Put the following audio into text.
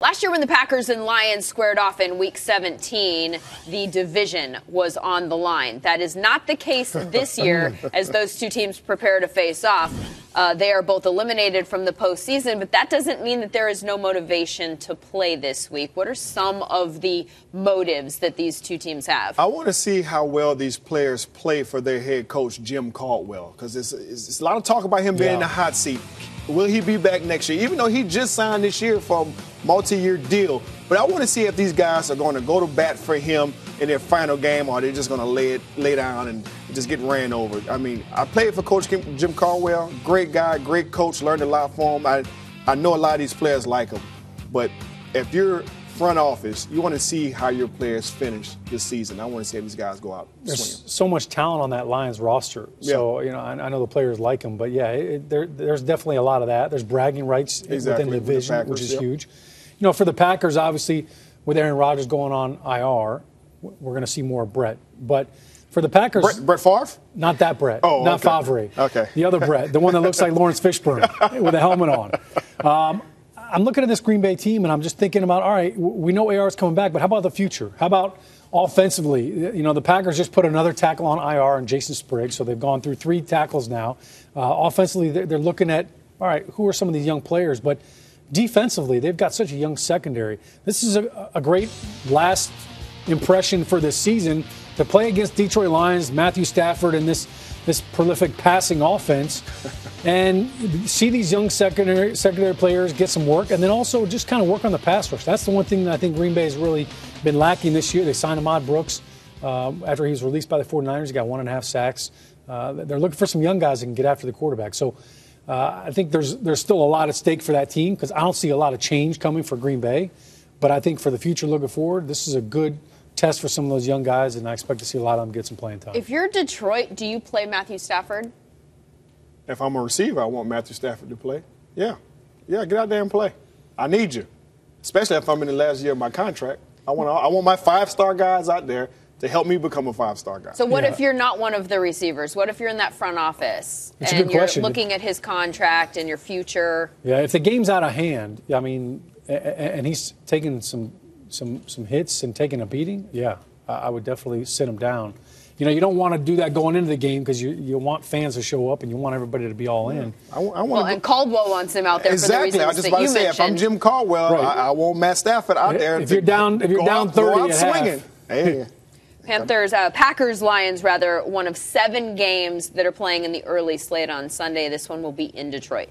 Last year when the Packers and Lions squared off in Week 17, the division was on the line. That is not the case this year as those two teams prepare to face off. They are both eliminated from the postseason, but that doesn't mean that there is no motivation to play this week. What are some of the motives that these two teams have? I want to see how well these players play for their head coach, Jim Caldwell, because it's a lot of talk about him being in the hot seat. Will he be back next year? Even though he just signed this year for a multi-year deal. But I want to see if these guys are going to go to bat for him in their final game, or they're just going to lay down and just get ran over. I mean, I played for Coach Jim Caldwell. Great guy, great coach, learned a lot from him. I know a lot of these players like him. But if you're front office, you want to see how your players finish this season. I want to see how these guys go out swinging. There's so much talent on that Lions roster. So, I know the players like him. But, there's definitely a lot of that. There's bragging rights within the division, Packers, which is huge. For the Packers, obviously, with Aaron Rodgers going on IR, we're going to see more Brett. But for the Packers, Brett Favre? Not that Brett. Not Favre. Okay. The other Brett, the one that looks like Lawrence Fishburne with a helmet on. I'm looking at this Green Bay team, and I'm just thinking about, all right, we know AR is coming back, but how about the future? How about offensively? The Packers just put another tackle on IR and Jason Spriggs, so they've gone through 3 tackles now. Offensively, they're looking at, all right, who are some of these young players? But defensively, they've got such a young secondary. This is a great last impression for this season to play against Detroit Lions, Matthew Stafford, and this prolific passing offense, and see these young secondary players get some work, and then also just kind of work on the pass rush. That's the one thing that I think Green Bay has really been lacking this year. They signed Ahmad Brooks after he was released by the 49ers. He got 1.5 sacks. They're looking for some young guys that can get after the quarterback. So I think there's still a lot at stake for that team because I don't see a lot of change coming for Green Bay. But I think for the future looking forward, this is a good test for some of those young guys, and I expect to see a lot of them get some playing time. If you're Detroit, do you play Matthew Stafford? If I'm a receiver, I want Matthew Stafford to play. Yeah, get out there and play. I need you, especially if I'm in the last year of my contract. I want my 5-star guys out there to help me become a 5-star guy. So what if you're not one of the receivers? What if you're in that front office and you're looking at his contract and your future? Yeah, if the game's out of hand, I mean, and he's taking some hits and taking a beating, I would definitely sit him down. You don't want to do that going into the game because you want fans to show up and you want everybody to be all in. And Caldwell wants him out there for the reasons I was just about to say, if I'm Jim Caldwell, I want Matt Stafford out there. If you're down 30 go out swinging. Hey. Packers, Lions, rather, one of 7 games that are playing in the early slate on Sunday. This one will be in Detroit.